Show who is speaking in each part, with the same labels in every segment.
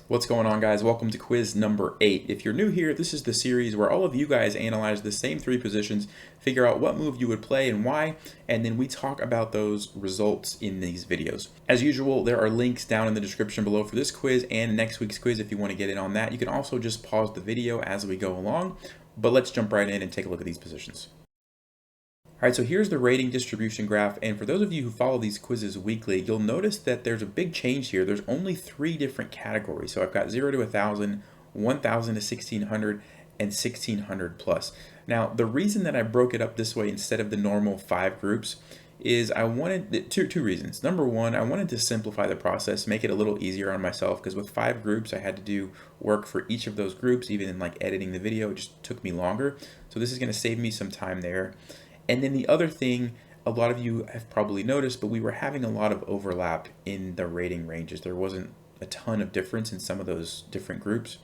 Speaker 1: What's going on, guys? Welcome to quiz number 8. If you're new here, this is the series where all of you guys analyze the same 3 positions, figure out what move you would play and why, and then we talk about those results in these videos. As usual, there are links down in the description below for this quiz and next week's quiz if you want to get in on that. You can also just pause the video as we go along, but let's jump right in and take a look at these positions. All right, so here's the rating distribution graph, and for those of you who follow these quizzes weekly, you'll notice that there's a big change here. There's only 3 different categories. So I've got 0 to 1,000, 1,000 to 1,600, and 1,600 plus. Now, the reason that I broke it up this way instead of the normal 5 groups is I wanted two reasons. Number one, I wanted to simplify the process, make it a little easier on myself, because with 5 groups, I had to do work for each of those groups. Even in like editing the video, it just took me longer. So this is going to save me some time there. And then the other thing, a lot of you have probably noticed, but we were having a lot of overlap in the rating ranges. There wasn't a ton of difference in some of those different groups.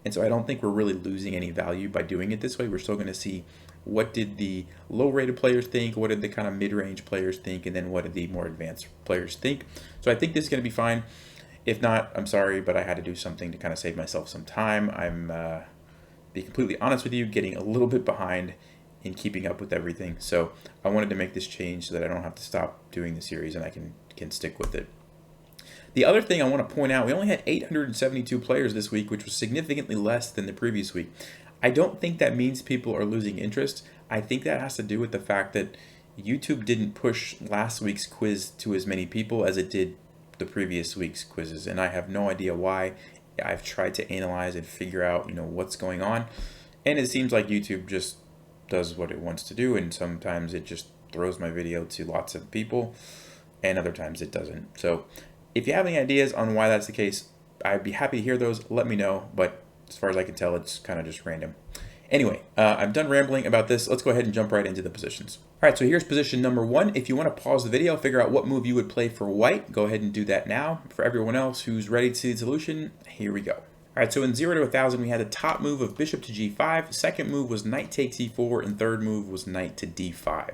Speaker 1: And so I don't think we're really losing any value by doing it this way. We're still going to see what did the low rated players think, what did the kind of mid-range players think, and then what did the more advanced players think. So I think this is going to be fine. If not, I'm sorry, but I had to do something to kind of save myself some time. I'm, be completely honest with you, getting a little bit behind in keeping up with everything. So I wanted to make this change so that I don't have to stop doing the series and I can stick with it. The other thing I want to point out, we only had 872 players this week, which was significantly less than the previous week. I don't think that means people are losing interest. I think that has to do with the fact that YouTube didn't push last week's quiz to as many people as it did the previous week's quizzes, and I have no idea why. I've tried to analyze and figure out, what's going on, and it seems like YouTube just does what it wants to do, and sometimes it just throws my video to lots of people and other times it doesn't. So if you have any ideas on why that's the case, I'd be happy to hear those. Let me know, but as far as I can tell, it's kind of just random. Anyway, I'm done rambling about this. Let's go ahead and jump right into the positions. All right, so here's position number 1. If you want to pause the video, figure out what move you would play for white, go ahead and do that now. For everyone else who's ready to see the solution, here we go. All right, so in 0 to 1,000, we had the top move of bishop to g5, second move was knight takes e4, and third move was knight to d5.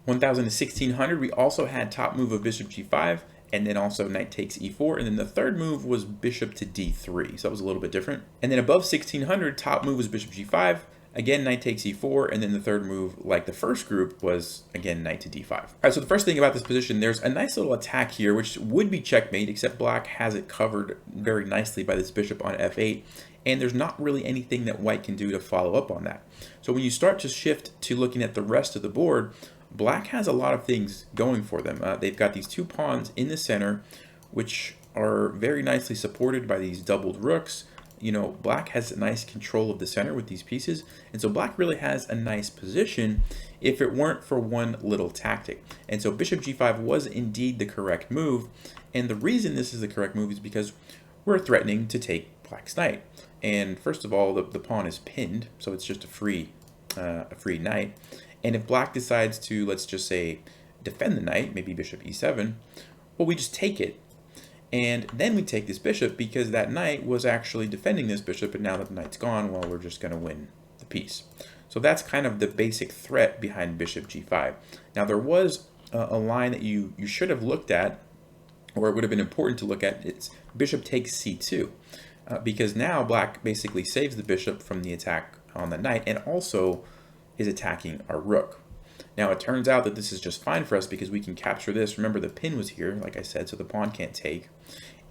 Speaker 1: 1,000 to 1,600, we also had top move of bishop g5, and then also knight takes e4, and then the third move was bishop to d3, so that was a little bit different. And then above 1,600, top move was bishop g5, again knight takes e4, and then the third move, like the first group, was again knight to d5. All right, so the first thing about this position, there's a nice little attack here, which would be checkmate, except black has it covered very nicely by this bishop on f8, and there's not really anything that white can do to follow up on that. So when you start to shift to looking at the rest of the board, black has a lot of things going for them. They've got these 2 pawns in the center, which are very nicely supported by these doubled rooks. Black has a nice control of the center with these pieces, and so black really has a nice position if it weren't for one little tactic. And so bishop g5 was indeed the correct move, and the reason this is the correct move is because we're threatening to take black's knight. And first of all, the pawn is pinned, so it's just a free knight. And if black decides to, let's just say, defend the knight, maybe bishop e7, well, we just take it. And then we take this bishop because that knight was actually defending this bishop, and now that the knight's gone, well, we're just going to win the piece. So that's kind of the basic threat behind bishop g5. Now there was a line that you should have looked at, or it would have been important to look at. It's bishop takes c2, because now black basically saves the bishop from the attack on the knight and also is attacking our rook. Now it turns out that this is just fine for us because we can capture this. Remember, the pin was here, like I said, so the pawn can't take.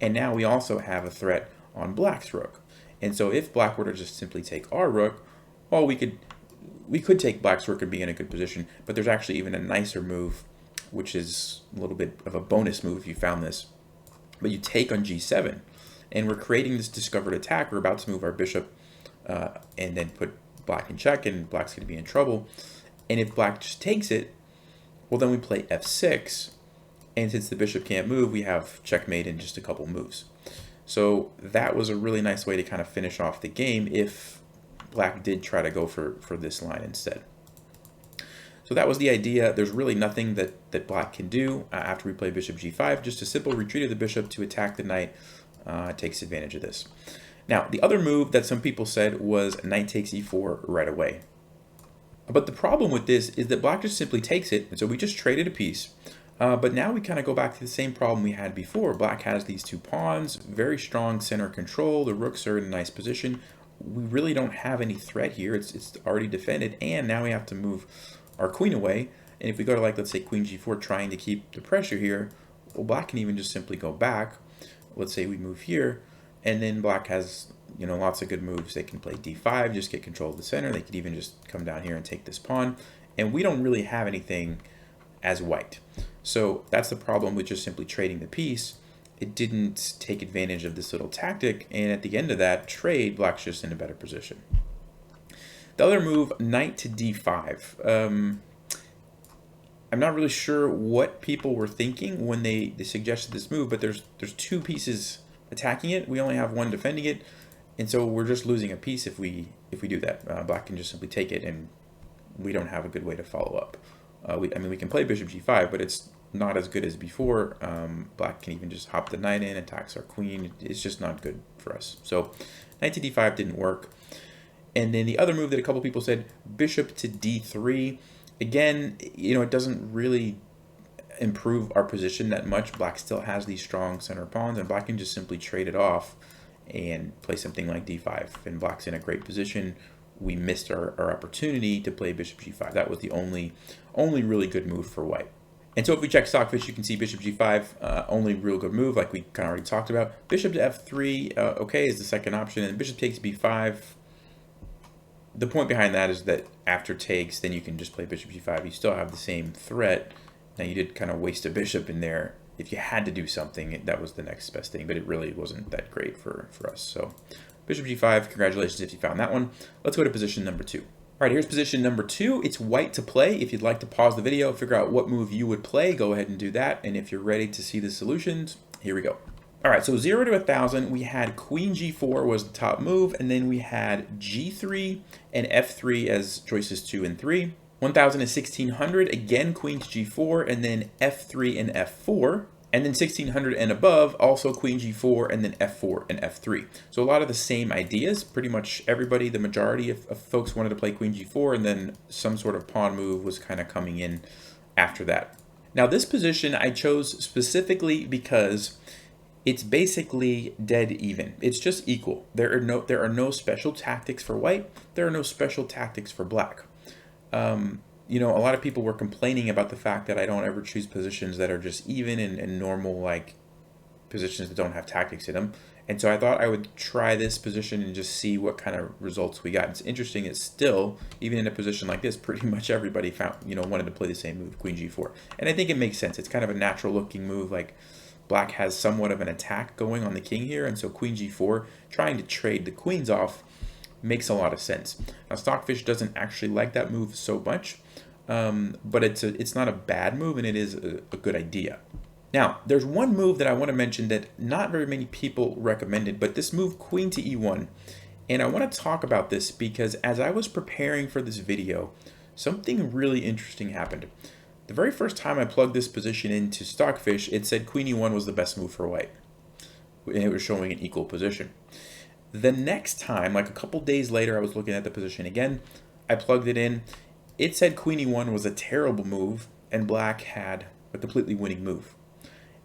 Speaker 1: And now we also have a threat on black's rook. And so if black were to just simply take our rook, well, we could take black's rook and be in a good position, but there's actually even a nicer move, which is a little bit of a bonus move if you found this. But you take on g7, and we're creating this discovered attack. We're about to move our bishop and then put black in check, and black's going to be in trouble. And if black just takes it, well, then we play f6. And since the bishop can't move, we have checkmate in just a couple moves. So that was a really nice way to kind of finish off the game if black did try to go for this line instead. So that was the idea. There's really nothing that black can do after we play bishop g5. Just a simple retreat of the bishop to attack the knight takes advantage of this. Now, the other move that some people said was knight takes e4 right away. But the problem with this is that black just simply takes it, and so we just traded a piece. But now we kind of go back to the same problem we had before. Black has these two pawns, very strong center control. The rooks are in a nice position. We really don't have any threat here. It's already defended, and now we have to move our queen away. And if we go to, like, let's say queen g4, trying to keep the pressure here, well, black can even just simply go back. Let's say we move here, and then black has, you know, lots of good moves. They can play d5, just get control of the center. They could even just come down here and take this pawn. And we don't really have anything as white. So that's the problem with just simply trading the piece. It didn't take advantage of this little tactic, and at the end of that trade, black's just in a better position. The other move, knight to d5. I'm not really sure what people were thinking when they suggested this move, but there's two pieces attacking it. We only have one defending it, and so we're just losing a piece if we do that. Black can just simply take it, and we don't have a good way to follow up. I mean, we can play bishop g5, but it's not as good as before. Black can even just hop the knight in, attacks our queen. It's just not good for us. So knight to d5 didn't work. And then the other move that a couple people said, bishop to d3. Again, you know, it doesn't really improve our position that much. Black still has these strong center pawns, and black can just simply trade it off and play something like d5. And black's in a great position. We missed our opportunity to play bishop g5. That was the only really good move for white. And so if we check Stockfish, you can see bishop g5, only real good move, like we kind of already talked about. Bishop to f3, okay, is the second option, and bishop takes b5. The point behind that is that after takes, then you can just play bishop g5. You still have the same threat. Now, you did kind of waste a bishop in there. If you had to do something, that was the next best thing, but it really wasn't that great for us. So bishop g5, congratulations if you found that one. Let's go to position number 2. All right, here's position number 2. It's white to play. If you'd like to pause the video, figure out what move you would play, go ahead and do that. And if you're ready to see the solutions, here we go. All right, so 0 to 1,000, we had queen g4 was the top move, and then we had g3 and f3 as choices 2 and 3. 1,000 is 1,600, again queen to g4, and then f3 and f4. And then 1,600 and above, also queen g4, and then f4 and f3. So a lot of the same ideas. Pretty much everybody, the majority of folks wanted to play queen g4, and then some sort of pawn move was kind of coming in after that. Now this position I chose specifically because it's basically dead even. It's just equal. There are no special tactics for white. There are no special tactics for black. You know, a lot of people were complaining about the fact that I don't ever choose positions that are just even and normal, like positions that don't have tactics in them. And so I thought I would try this position and just see what kind of results we got. It's interesting that still, even in a position like this, pretty much everybody wanted to play the same move, queen g4. And I think it makes sense. It's kind of a natural looking move. Like black has somewhat of an attack going on the king here. And so queen g4, trying to trade the queens off, makes a lot of sense. Now Stockfish doesn't actually like that move so much, but it's not a bad move, and it is a good idea. Now there's one move that I want to mention that not very many people recommended, but this move queen to e1, and I want to talk about this because as I was preparing for this video, something really interesting happened. The very first time I plugged this position into Stockfish, it said queen e1 was the best move for white, and it was showing an equal position. The next time, like a couple days later, I was looking at the position again. I plugged it in. It said queen e1 was a terrible move, and black had a completely winning move.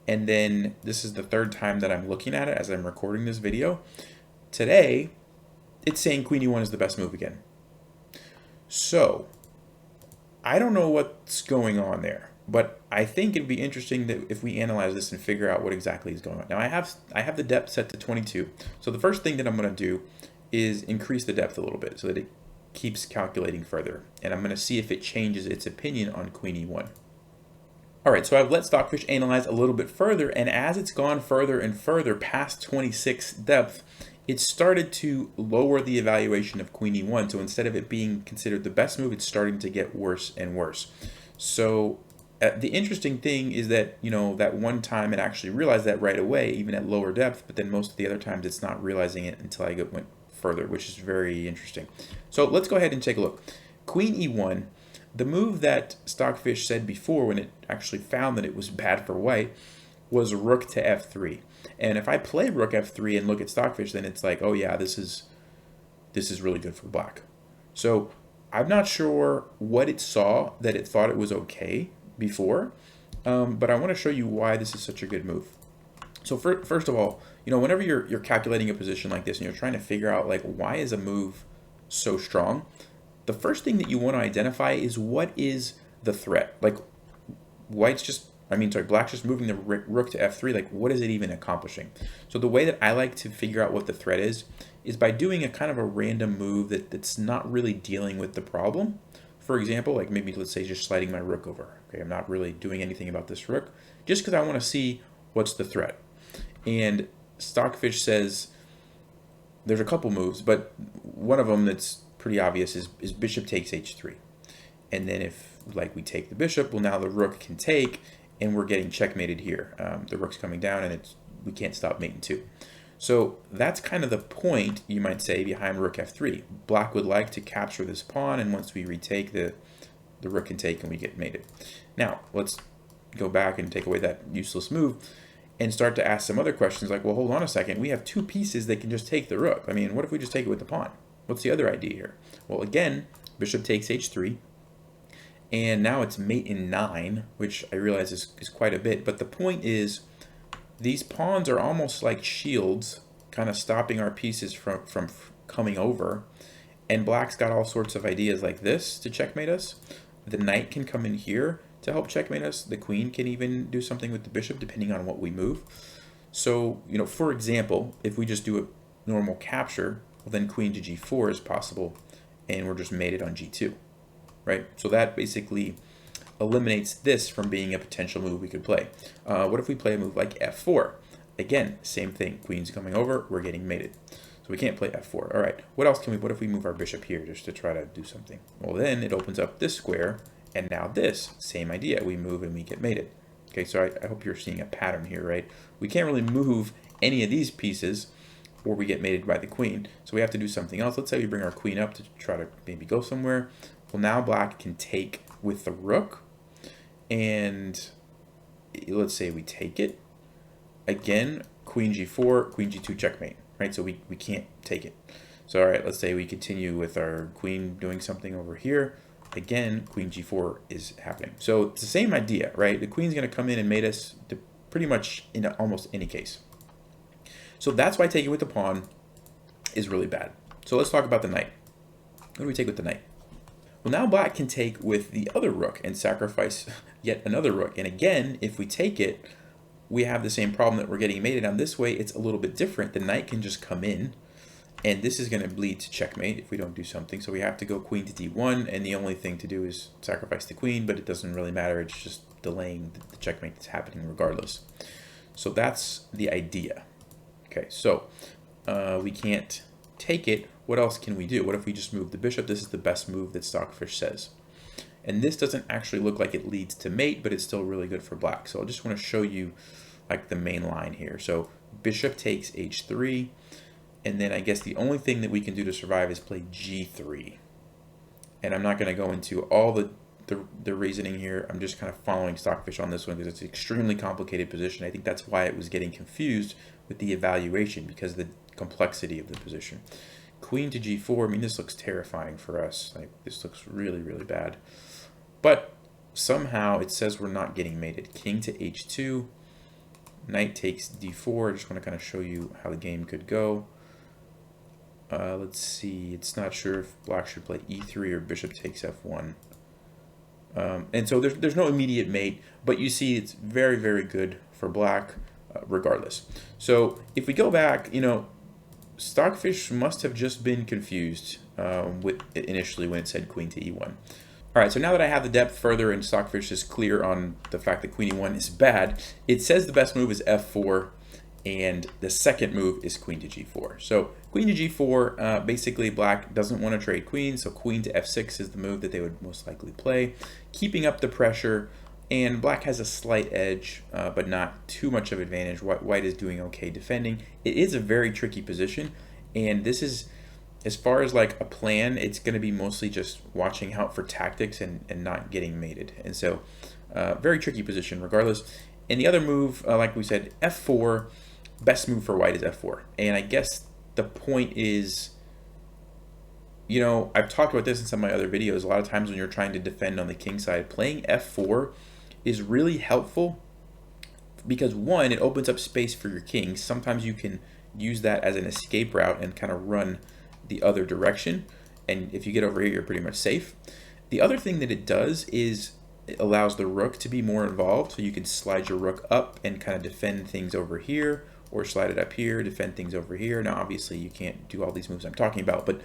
Speaker 1: And then this is the third time that I'm looking at it as I'm recording this video. Today, it's saying queen e1 is the best move again. So, I don't know what's going on there, but I think it'd be interesting that if we analyze this and figure out what exactly is going on. Now I have the depth set to 22. So the first thing that I'm going to do is increase the depth a little bit so that it keeps calculating further. And I'm going to see if it changes its opinion on queen e1. All right, so I've let Stockfish analyze a little bit further, and as it's gone further and further past 26 depth, it started to lower the evaluation of queen e1. So instead of it being considered the best move, it's starting to get worse and worse. So the interesting thing is that, you know, that one time it actually realized that right away, even at lower depth, but then most of the other times it's not realizing it until I went further, which is very interesting. So let's go ahead and take a look. Queen e1, the move that Stockfish said before when it actually found that it was bad for white, was rook to f3. And if I play rook f3 and look at Stockfish, then it's like, oh yeah, this is really good for black. So I'm not sure what it saw that it thought it was okay before, but I want to show you why this is such a good move. So first of all, whenever you're calculating a position like this and you're trying to figure out like why is a move so strong, the first thing that you want to identify is what is the threat. Like black's just moving the rook to f3. Like, what is it even accomplishing? So the way that I like to figure out what the threat is by doing a kind of a random move that's not really dealing with the problem. For example, like maybe let's say just sliding my rook over. Okay, I'm not really doing anything about this rook, just because I want to see what's the threat. And Stockfish says there's a couple moves, but one of them that's pretty obvious is bishop takes h3. And then if like we take the bishop, well now the rook can take, and we're getting checkmated here. The rook's coming down, and we can't stop mate in 2. So that's kind of the point, you might say, behind rook f3. Black would like to capture this pawn, and once we retake, the rook can take and we get mated. Now, let's go back and take away that useless move and start to ask some other questions like, well, hold on a second. We have 2 pieces that can just take the rook. I mean, what if we just take it with the pawn? What's the other idea here? Well, again, bishop takes h3. And now it's mate in 9, which I realize is quite a bit. But the point is, these pawns are almost like shields, kind of stopping our pieces from coming over. And black's got all sorts of ideas like this to checkmate us. The knight can come in here to help checkmate us. The queen can even do something with the bishop, depending on what we move. So, for example, if we just do a normal capture, well, then queen to g4 is possible, and we're just mated on g2. Right? So that basically eliminates this from being a potential move we could play. What if we play a move like f4? Again, same thing. Queen's coming over, we're getting mated. So we can't play f4. All right, what if we move our bishop here just to try to do something? Well, then it opens up this square, and now this, same idea. We move and we get mated. Okay, so I hope you're seeing a pattern here, right? We can't really move any of these pieces, or we get mated by the queen. So we have to do something else. Let's say we bring our queen up to try to maybe go somewhere. Well, now black can take with the rook, and let's say we take it. Again, queen g4, queen g2 checkmate, right? So we can't take it. So all right, let's say we continue with our queen doing something over here. Again, queen g4 is happening. So it's the same idea, right? The queen's going to come in and mate us pretty much in almost any case. So that's why taking with the pawn is really bad. So let's talk about the knight. What do we take with the knight? Well, now black can take with the other rook and sacrifice yet another rook. And again, if we take it, we have the same problem that we're getting mated on. This way, it's a little bit different. The knight can just come in, and this is going to lead to checkmate if we don't do something. So we have to go queen to d1, and the only thing to do is sacrifice the queen, but it doesn't really matter. It's just delaying the checkmate that's happening regardless. So that's the idea. Okay, so we can't take it. What else can we do? What if we just move the bishop? This is the best move that Stockfish says. And this doesn't actually look like it leads to mate, but it's still really good for black. So I just want to show you like the main line here. So bishop takes h3, and then I guess the only thing that we can do to survive is play g3. And I'm not going to go into all the reasoning here. I'm just kind of following Stockfish on this one because it's an extremely complicated position. I think that's why it was getting confused with the evaluation, because of the complexity of the position. Queen to g4, I mean, this looks terrifying for us. Like, this looks really, really bad. But somehow it says we're not getting mated. King to h2, knight takes d4. I just want to kind of show you how the game could go. Let's see, it's not sure if black should play e3 or bishop takes f1. And so there's no immediate mate, but you see it's very, very good for black regardless. So if we go back, Stockfish must have just been confused initially when it said queen to e1. All right, so now that I have the depth further and Stockfish is clear on the fact that queen e1 is bad, it says the best move is f4, and the second move is queen to g4. So queen to g4, basically black doesn't want to trade queen, so queen to f6 is the move that they would most likely play, keeping up the pressure, and black has a slight edge, but not too much of advantage. White is doing okay defending. It is a very tricky position, and this is, as far as like a plan, it's going to be mostly just watching out for tactics and not getting mated. And so very tricky position regardless. And the other move, like we said, f4, best move for white is f4. And I guess the point is, I've talked about this in some of my other videos. A lot of times when you're trying to defend on the king side, playing f4 is really helpful because one, it opens up space for your king. Sometimes you can use that as an escape route and kind of run the other direction. And if you get over here, you're pretty much safe. The other thing that it does is it allows the rook to be more involved. So you can slide your rook up and kind of defend things over here, or slide it up here, defend things over here. Now, obviously, you can't do all these moves I'm talking about, but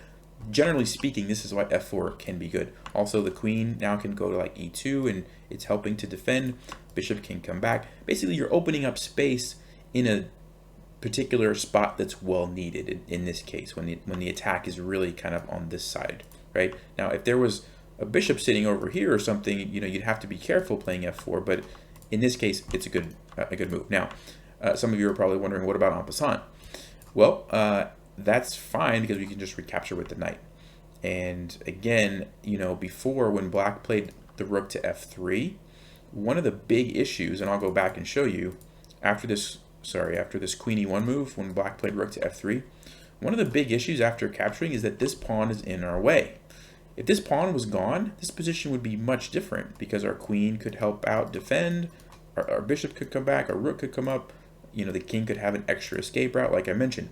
Speaker 1: generally speaking, this is why f4 can be good. Also, the queen now can go to like e2, and it's helping to defend. Bishop can come back. Basically, you're opening up space in a particular spot that's well needed in this case, when the attack is really kind of on this side, right? Now, if there was a bishop sitting over here or something, you know, you'd have to be careful playing f4, but in this case, it's a good move. Now, some of you are probably wondering, what about en passant? Well, that's fine because we can just recapture with the knight. And again, you know, before when black played the rook to f3, one of the big issues, and I'll go back and show you, after this queen e1 move, when black played rook to f3, one of the big issues after capturing is that this pawn is in our way. If this pawn was gone, this position would be much different because our queen could help out defend, our bishop could come back, our rook could come up, you know, the king could have an extra escape route like I mentioned.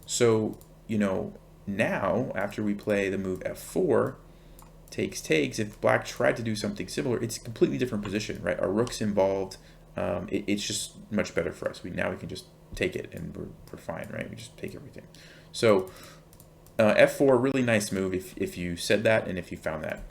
Speaker 1: So, you know, now after we play the move f4, takes, if black tried to do something similar, it's a completely different position, right? Our rook's involved. It's just much better for us. Now we can just take it and we're fine, right? We just take everything. So f4, really nice move if you said that and if you found that.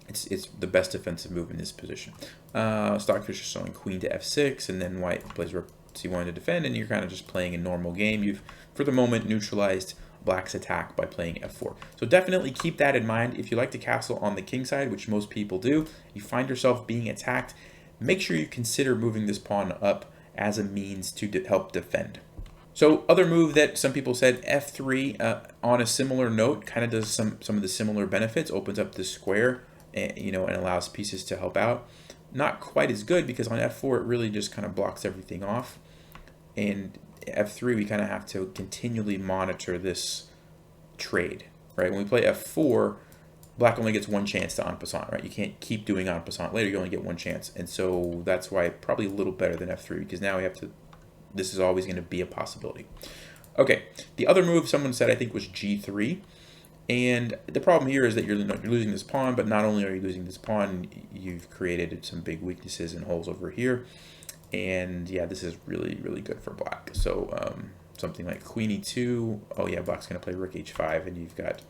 Speaker 1: It's the best defensive move in this position. Stockfish is showing queen to f6, and then white plays rook c1 to defend, and you're kind of just playing a normal game. You've, for the moment, neutralized black's attack by playing f4. So definitely keep that in mind. If you like to castle on the king side, which most people do, you find yourself being attacked, make sure you consider moving this pawn up as a means to help defend. So other move that some people said, f3, on a similar note, kind of does some of the similar benefits, opens up the square, you know, and allows pieces to help out. Not quite as good because on f4 it really just kind of blocks everything off. And f3 we kind of have to continually monitor this trade, right? When we play f4, black only gets one chance to en passant, right? You can't keep doing en passant later, you only get one chance. And so that's why probably a little better than f3, because now we have to, this is always going to be a possibility. Okay, the other move someone said I think was g3. And the problem here is that you're losing this pawn, but not only are you losing this pawn, you've created some big weaknesses and holes over here. And yeah, this is really, really good for black. So something like queen e2, oh yeah, black's going to play rook h5, and you've got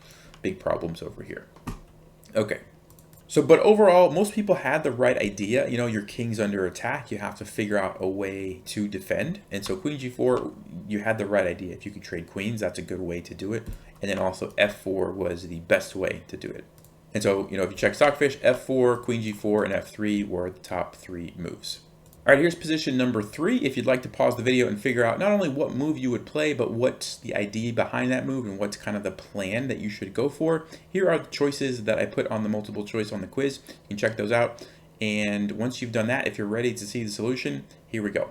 Speaker 1: big problems over here. Okay. So, but overall, most people had the right idea. You know, your king's under attack. You have to figure out a way to defend. And so queen g4, you had the right idea. If you could trade queens, that's a good way to do it. And then also f4 was the best way to do it. And so, you know, if you check Stockfish, f4, queen g4, and f3 were the top 3 moves. All right, here's position number 3. If you'd like to pause the video and figure out not only what move you would play, but what's the idea behind that move and what's kind of the plan that you should go for, here are the choices that I put on the multiple choice on the quiz. You can check those out. And once you've done that, if you're ready to see the solution, here we go.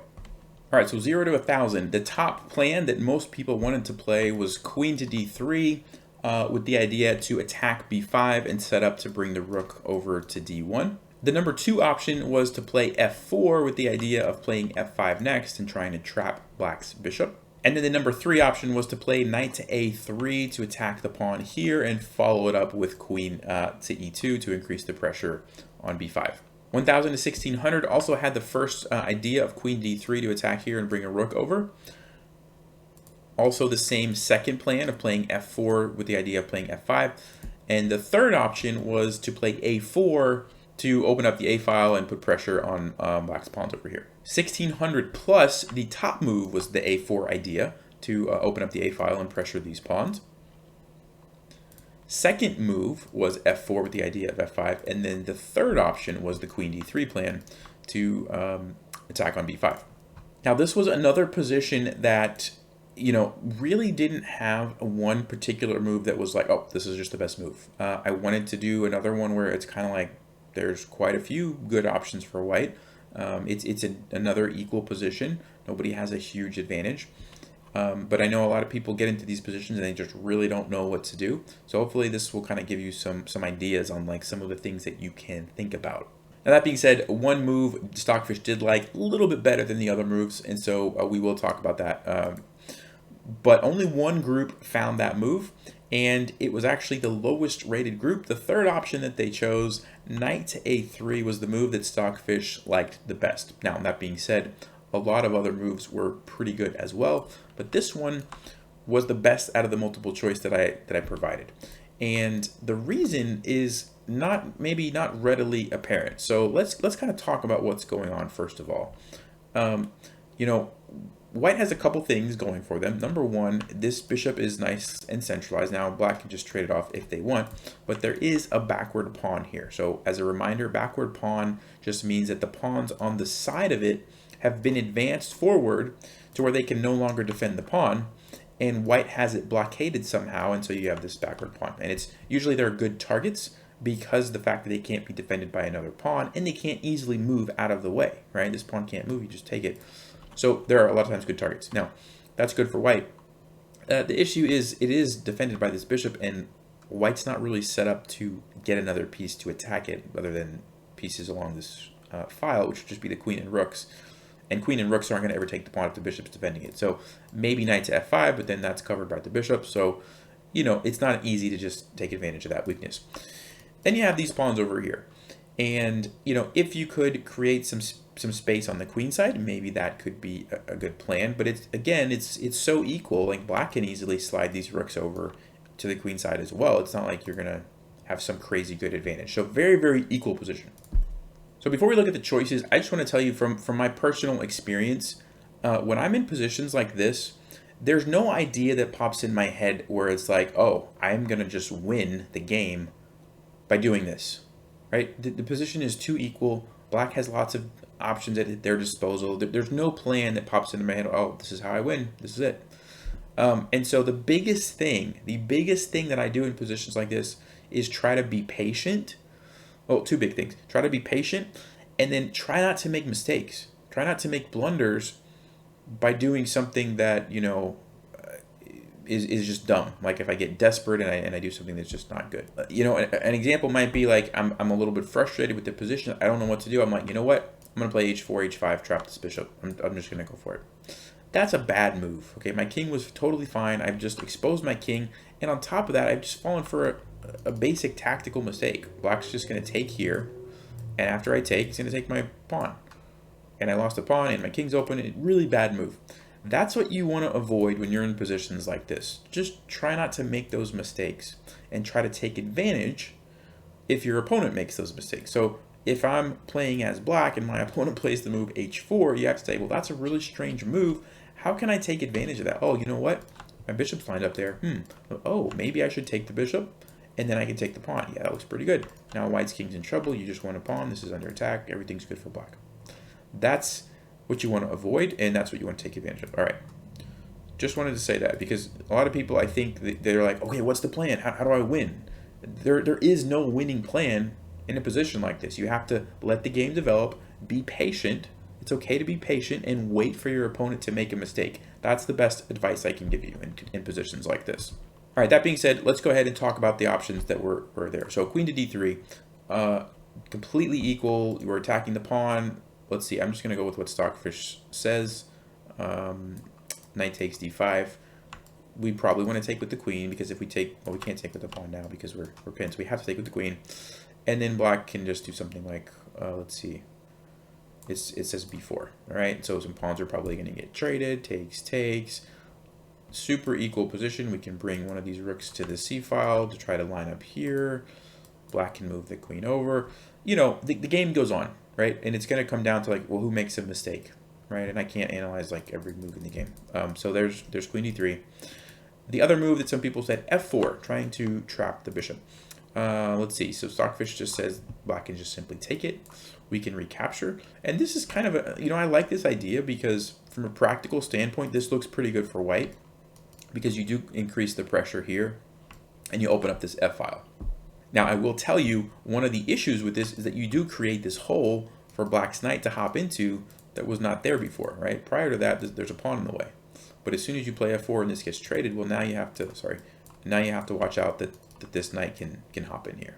Speaker 1: All right, so 0 to 1,000. The top plan that most people wanted to play was queen to d3 with the idea to attack b5 and set up to bring the rook over to d1. The number 2 option was to play f4 with the idea of playing f5 next and trying to trap black's bishop. And then the number 3 option was to play knight to a3 to attack the pawn here and follow it up with queen to e2 to increase the pressure on b5. 1,000 to 1,600 also had the first idea of queen d3 to attack here and bring a rook over. Also the same second plan of playing f4 with the idea of playing f5. And the third option was to play a4 to open up the a file and put pressure on black's pawns over here. 1,600 plus, the top move was the a4 idea to open up the a file and pressure these pawns. Second move was f4 with the idea of f5, and then the third option was the queen d3 plan to attack on b5. Now this was another position that, you know, really didn't have one particular move that was like, oh, this is just the best move. I wanted to do another one where it's kind of like there's quite a few good options for white. It's another equal position. Nobody has a huge advantage. But I know a lot of people get into these positions and they just really don't know what to do. So hopefully this will kind of give you some ideas on like some of the things that you can think about. Now that being said, one move Stockfish did like a little bit better than the other moves, and so we will talk about that. But only one group found that move, and it was actually the lowest rated group. The third option that they chose, knight to a3, was the move that Stockfish liked the best. Now, that being said, a lot of other moves were pretty good as well, but this one was the best out of the multiple choice that I provided. And the reason is maybe not readily apparent. So let's kind of talk about what's going on first of all. You know, White has a couple things going for them. Number one, this bishop is nice and centralized. Now, Black can just trade it off if they want, but there is a backward pawn here. So as a reminder, backward pawn just means that the pawns on the side of it have been advanced forward to where they can no longer defend the pawn, and White has it blockaded somehow, and so you have this backward pawn. And it's usually they're good targets because the fact that they can't be defended by another pawn, and they can't easily move out of the way, right? This pawn can't move, you just take it. So there are a lot of times good targets. Now, that's good for White. The issue is it is defended by this bishop, and White's not really set up to get another piece to attack it other than pieces along this file, which would just be the queen and rooks. And queen and rooks aren't going to ever take the pawn if the bishop's defending it. So maybe knight to f5, but then that's covered by the bishop. So, you know, it's not easy to just take advantage of that weakness. Then you have these pawns over here. And, you know, if you could create some space on the queen side, maybe that could be a good plan. But it's so equal. Like Black can easily slide these rooks over to the queen side as well. It's not like you're going to have some crazy good advantage. So very, very equal position. So before we look at the choices, I just want to tell you from my personal experience, when I'm in positions like this, there's no idea that pops in my head where it's like, oh, I'm going to just win the game by doing this. Right? The position is too equal. Black has lots of options at their disposal. There's no plan that pops into my head. Oh, this is how I win. This is it. And so the biggest thing that I do in positions like this is try to be patient. Well, two big things. Try to be patient, and then try not to make mistakes. Try not to make blunders by doing something that, you know, is just dumb. Like if I get desperate and I do something that's just not good. You know, an example might be like I'm a little bit frustrated with the position. I don't know what to do. I'm like, you know what? I'm going to play h4, h5, trap this bishop. I'm just going to go for it. That's a bad move. Okay, my king was totally fine. I've just exposed my king. And on top of that, I've just fallen for a basic tactical mistake. Black's just going to take here. And after I take, he's going to take my pawn. And I lost a pawn and my king's open. A really bad move. That's what you want to avoid when you're in positions like this. Just try not to make those mistakes and try to take advantage if your opponent makes those mistakes. So if I'm playing as Black and my opponent plays the move h4, you have to say, well, that's a really strange move. How can I take advantage of that? Oh, you know what? My bishop's lined up there. Oh, maybe I should take the bishop and then I can take the pawn. Yeah, that looks pretty good. Now White's king's in trouble. You just won a pawn. This is under attack. Everything's good for Black. That's what you want to avoid, and that's what you want to take advantage of. All right. Just wanted to say that because a lot of people, I think, they're like, okay, what's the plan? How do I win? There is no winning plan in a position like this. You have to let the game develop, be patient. It's okay to be patient and wait for your opponent to make a mistake. That's the best advice I can give you in positions like this. All right, that being said, let's go ahead and talk about the options that were there. So queen to d3, completely equal. You were attacking the pawn. Let's see, I'm just going to go with what Stockfish says. Knight takes d5. We probably want to take with the queen because if we take, well, we can't take with the pawn now because we're pinned, so we have to take with the queen. And then Black can just do something like, let's see, it says b4, all right? So some pawns are probably going to get traded, takes. Super equal position. We can bring one of these rooks to the c file to try to line up here. Black can move the queen over. You know, the game goes on, right? And it's going to come down to like, well, who makes a mistake, right? And I can't analyze like every move in the game. So there's queen d3. The other move that some people said, f4, trying to trap the bishop. Let's see. So Stockfish just says Black can just simply take it. We can recapture. And this is kind of a, you know, I like this idea because from a practical standpoint, this looks pretty good for White because you do increase the pressure here and you open up this f file. Now, I will tell you, one of the issues with this is that you do create this hole for Black's knight to hop into that was not there before, right? Prior to that, there's a pawn in the way. But as soon as you play f4 and this gets traded, well, now you have to watch out that this knight can hop in here.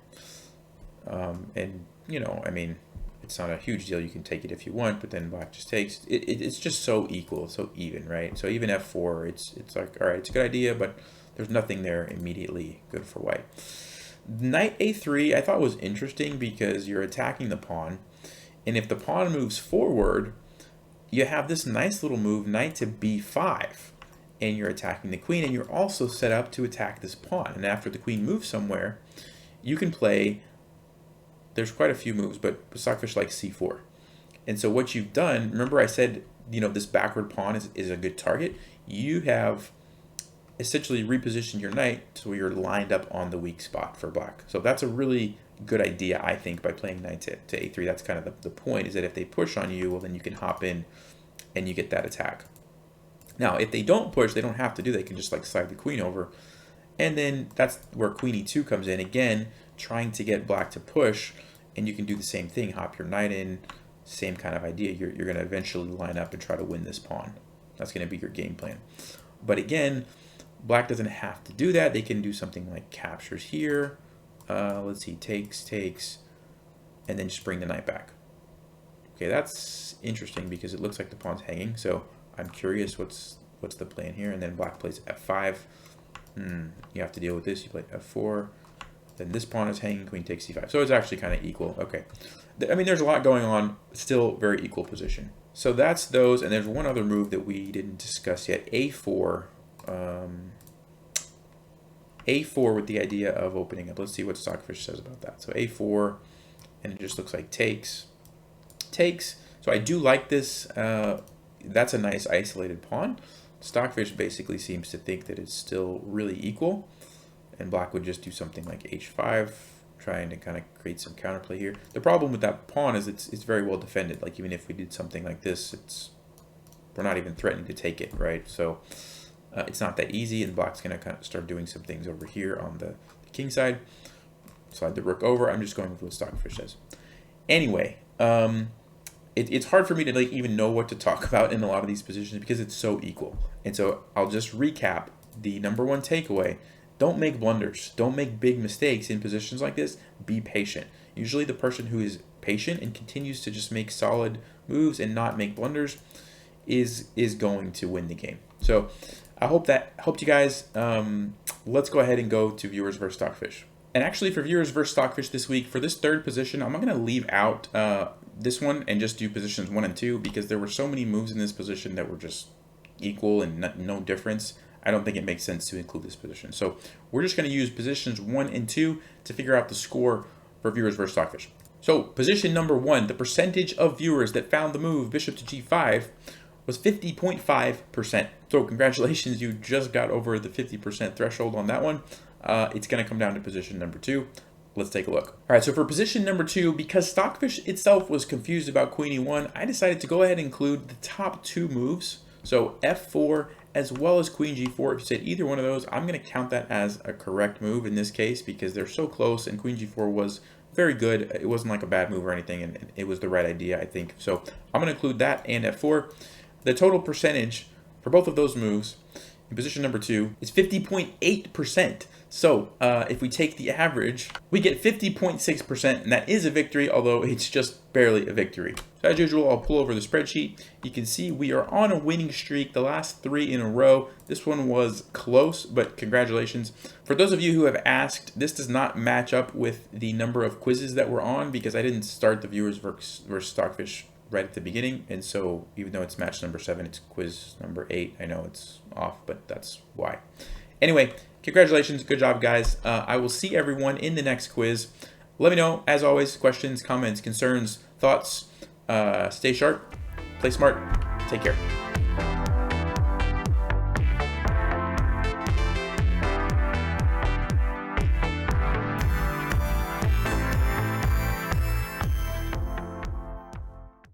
Speaker 1: And, you know, I mean, It's not a huge deal. You can take it if you want, but then black just takes. It's just so equal, so even, right? So even f4, it's like, all right, it's a good idea, but there's nothing there immediately good for white. Knight a3 I thought was interesting because you're attacking the pawn, and if the pawn moves forward, you have this nice little move, knight to b5, and you're attacking the queen, and you're also set up to attack this pawn. And after the queen moves somewhere, you can play, there's quite a few moves, but Stockfish likes c4. And so what you've done, remember I said, you know, this backward pawn is a good target. You have essentially reposition your knight so you're lined up on the weak spot for black. So that's a really good idea, I think, by playing knight to a3. That's kind of the point, is that if they push on you, well, then you can hop in and you get that attack. Now, if they don't push, they don't have to do, they can just like slide the queen over. And then that's where queen e2 comes in, again, trying to get black to push, and you can do the same thing, hop your knight in, same kind of idea. You're going to eventually line up and try to win this pawn. That's going to be your game plan. But again, black doesn't have to do that. They can do something like captures here. Let's see, takes, and then just bring the knight back. Okay, that's interesting because it looks like the pawn's hanging. So I'm curious what's the plan here. And then black plays f5. You have to deal with this. You play f4. Then this pawn is hanging, queen takes c5. So it's actually kind of equal. Okay. I mean, there's a lot going on. Still very equal position. So that's those. And there's one other move that we didn't discuss yet. a4. a4 with the idea of opening up. Let's see what Stockfish says about that. So a4, and it just looks like takes. So I do like this. That's a nice isolated pawn. Stockfish basically seems to think that it's still really equal, and black would just do something like h5, trying to kind of create some counterplay here. The problem with that pawn is it's very well defended. Like even if we did something like this, we're not even threatening to take it, right? So it's not that easy, and black's going to kind of start doing some things over here on the king side. Slide the rook over. I'm just going with what Stockfish says. Anyway, it's hard for me to like even know what to talk about in a lot of these positions because it's so equal. And so I'll just recap the number one takeaway. Don't make blunders. Don't make big mistakes in positions like this. Be patient. Usually the person who is patient and continues to just make solid moves and not make blunders is going to win the game. So I hope that helped you guys. Let's go ahead and go to viewers versus Stockfish. And actually for viewers versus Stockfish this week, for this third position, I'm going to leave out this one and just do positions 1 and 2 because there were so many moves in this position that were just equal and no difference. I don't think it makes sense to include this position. So we're just going to use positions 1 and 2 to figure out the score for viewers versus Stockfish. So position number 1, the percentage of viewers that found the move bishop to g5 was 50.5%. So congratulations, you just got over the 50% threshold on that one. It's going to come down to position number 2. Let's take a look. All right, so for position number 2, because Stockfish itself was confused about queen e1, I decided to go ahead and include the top 2 moves. So f4 as well as queen g4. If you said either one of those, I'm going to count that as a correct move in this case because they're so close, and queen g4 was very good. It wasn't like a bad move or anything, and it was the right idea, I think. So I'm going to include that and f4. The total percentage for both of those moves in position number 2 is 50.8%. So if we take the average, we get 50.6%, and that is a victory, although it's just barely a victory. So as usual, I'll pull over the spreadsheet. You can see we are on a winning streak the last 3 in a row. This one was close, but congratulations. For those of you who have asked, this does not match up with the number of quizzes that we're on because I didn't start the viewers versus Stockfish right at the beginning, and so even though it's match number 7, it's quiz number 8. I know it's off, but that's why. Anyway, congratulations, good job guys. I will see everyone in the next quiz. Let me know, as always, questions, comments, concerns, thoughts. Stay sharp, play smart, take care.